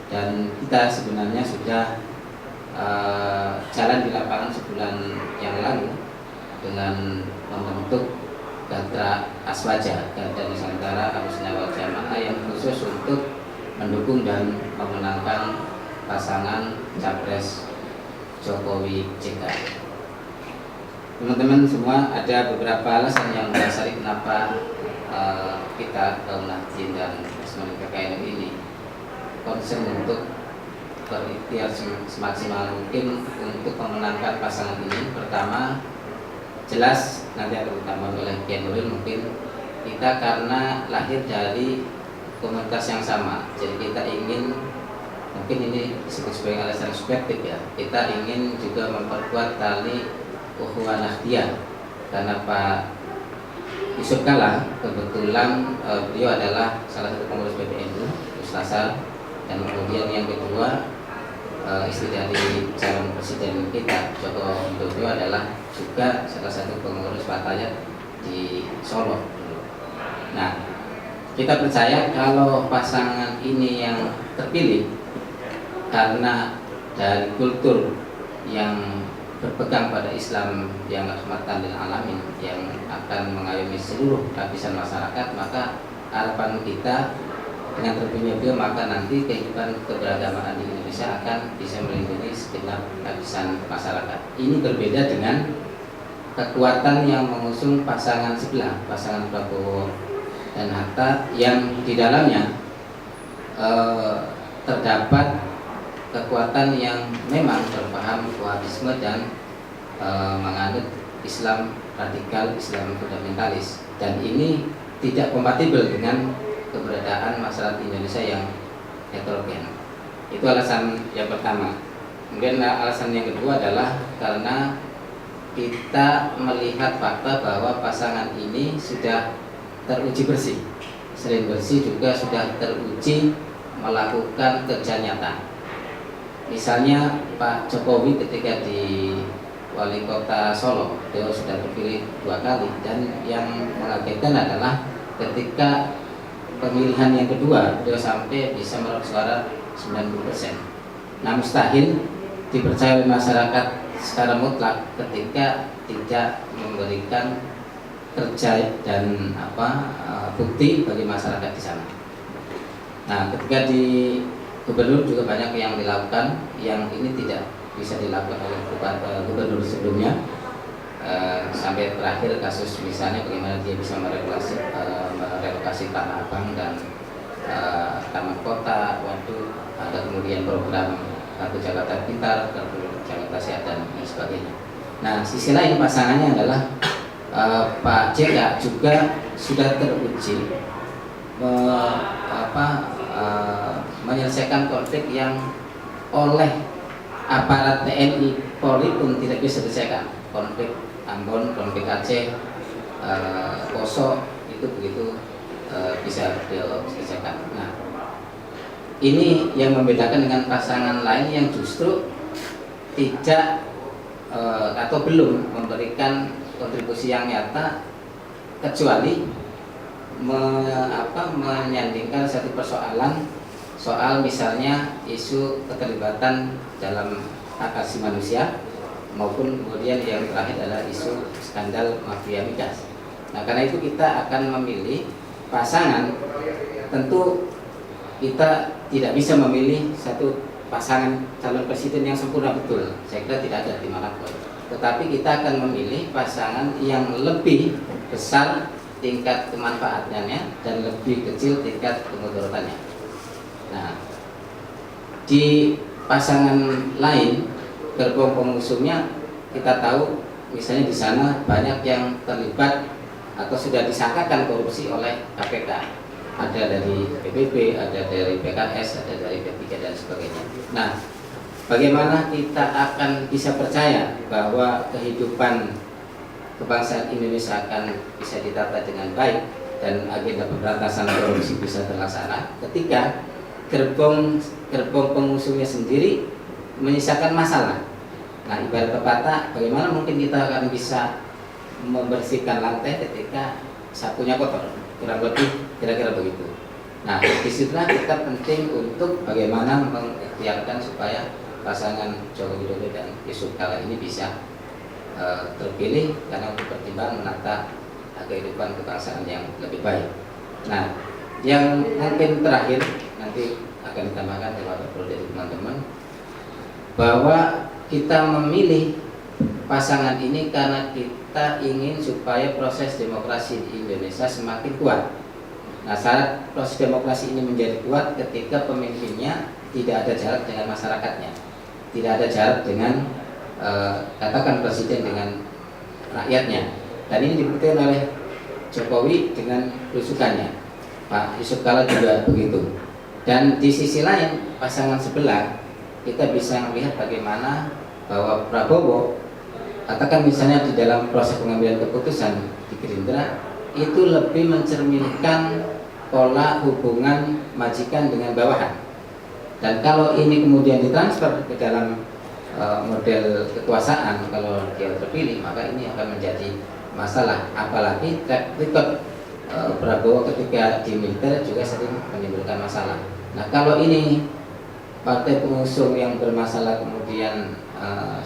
dan kita sebenarnya sudah jalan di lapangan sebulan yang lalu dengan membentuk Gatra Aswaja, Garda Nusantara Ahlussunnah wal Jamaah, yang khusus untuk mendukung dan memenangkan pasangan Capres Jokowi JK. Teman-teman semua, ada beberapa alasan yang mendasari kenapa kita kaum Nahdien dan Asmani PKNU ini concern untuk berikhtiar semaksimal mungkin untuk memenangkan pasangan ini. Pertama, jelas nanti akan ditambah oleh Kiai Nuril, mungkin kita karena lahir dari komunitas yang sama, jadi kita ingin, mungkin ini disebut sebagai alasan subjektif ya, kita ingin juga memperkuat tali ukhuwah Nahdiyah, karena Pak Yusuf Kalla kebetulan beliau adalah salah satu pengurus PBNU Ustasa, dan kemudian yang kedua istri dari calon presiden kita Joko Widodo adalah juga salah satu pengurus Fatayat di Solo. Nah, kita percaya kalau pasangan ini yang terpilih karena dari kultur yang berpegang pada Islam yang rahmatan lil alamin, yang akan mengayomi seluruh lapisan masyarakat, maka harapan kita dengan terpilihnya beliau, maka nanti kehidupan keberagamaan di Indonesia akan bisa melindungi segenap lapisan masyarakat. Ini berbeda dengan kekuatan yang mengusung pasangan sebelah, pasangan Prabowo dan Hatta, yang di dalamnya terdapat kekuatan yang memang berpaham Wahabisme dan menganut Islam radikal, Islam fundamentalis, dan ini tidak kompatibel dengan keberadaan masyarakat Indonesia yang heterogen. Itu alasan yang pertama. Kemudian alasan yang kedua adalah karena kita melihat fakta bahwa pasangan ini sudah teruji bersih. Selain bersih juga sudah teruji melakukan kerja nyata. Misalnya Pak Jokowi ketika di Wali Kota Solo, beliau sudah terpilih 2 kali, dan yang mengagetkan adalah ketika pemilihan yang kedua beliau sampai bisa meraup suara 90%. Nah, mustahil dipercaya oleh masyarakat secara mutlak ketika tidak memberikan kerja dan bukti bagi masyarakat di sana. Nah, ketika di gubernur juga banyak yang dilakukan, yang ini tidak bisa dilakukan oleh gubernur sebelumnya. Sampai terakhir kasus misalnya bagaimana dia bisa merelokasi Tanah Abang dan Taman Kota, Waduk, ada kemudian program Kartu Jakarta Pintar, Kartu Jakarta Sehat, dan sebagainya. Nah, sisi lain pasangannya adalah Pak JK juga sudah teruji menyelesaikan konflik yang oleh aparat TNI Polri pun tidak bisa diselesaikan. Konflik Ambon, konflik Aceh, Poso, itu begitu bisa diselesaikan. Nah, ini yang membedakan dengan pasangan lain yang justru tidak atau belum memberikan kontribusi yang nyata, kecuali menyandingkan satu persoalan soal misalnya isu keterlibatan dalam hak asasi manusia, maupun kemudian yang terakhir adalah isu skandal mafia migas. Nah, karena itu kita akan memilih pasangan. Tentu kita tidak bisa memilih satu pasangan calon presiden yang sempurna betul, saya kira tidak ada di manapun. Tetapi kita akan memilih pasangan yang lebih besar tingkat kemanfaatannya dan lebih kecil tingkat kemudaratannya. Nah, di pasangan lain, gerbong pengusungnya kita tahu misalnya di sana banyak yang terlibat atau sudah disangkakan korupsi oleh KPK. Ada dari PBB, ada dari PKS, ada dari P3 dan sebagainya. Nah, bagaimana kita akan bisa percaya bahwa kehidupan kebangsaan Indonesia akan bisa ditata dengan baik dan agenda pemberantasan korupsi bisa terlaksana ketika gerbong pengusungnya sendiri menyisakan masalah. Nah, ibarat pepatah, bagaimana mungkin kita akan bisa membersihkan lantai ketika sapunya kotor, kurang lebih kira-kira begitu. Nah, disitulah kita penting untuk bagaimana mengikhtiarkan supaya pasangan Joko Widodo dan Yusuf Kala ini bisa terpilih karena untuk pertimbangan menata kehidupan kebangsaan yang lebih baik. Nah, yang mungkin terakhir nanti akan ditambahkan dari teman-teman bahwa kita memilih pasangan ini karena kita ingin supaya proses demokrasi di Indonesia semakin kuat. Nah, syarat proses demokrasi ini menjadi kuat ketika pemimpinnya tidak ada jarak dengan masyarakatnya, tidak ada jarak dengan katakan presiden dengan rakyatnya. Dan ini dibuktikan oleh Jokowi dengan belusukannya, Pak Yusuf Kala juga begitu. Dan di sisi lain pasangan sebelah kita bisa melihat bagaimana bahwa Prabowo, katakan misalnya di dalam proses pengambilan keputusan di Gerindra itu lebih mencerminkan pola hubungan majikan dengan bawahan. Dan kalau ini kemudian ditransfer ke dalam model kekuasaan, kalau dia terpilih, maka ini akan menjadi masalah. Apalagi track record Prabowo ketika di militer juga sering menimbulkan masalah. Nah, kalau ini partai pengusung yang bermasalah kemudian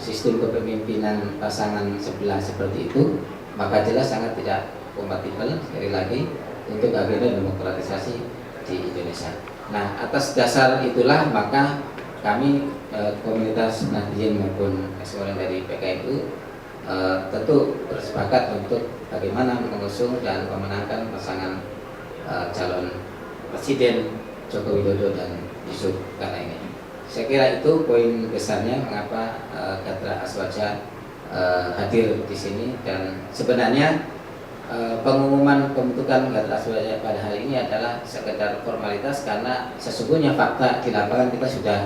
sistem kepemimpinan pasangan sebelah seperti itu, maka jelas sangat tidak kompatibel sekali lagi untuk agenda demokratisasi di Indonesia. Nah, atas dasar itulah maka kami komunitas Nahdien maupun eksekutif dari PKNU tentu bersepakat untuk bagaimana mengusung dan memenangkan pasangan calon presiden Joko Widodo dan Yusuf Kala ini. Saya kira itu poin besarnya mengapa Gatra Aswaja hadir di sini, dan sebenarnya pengumuman pembentukan Gatra Aswaja pada hari ini adalah sekedar formalitas karena sesungguhnya fakta di lapangan kita sudah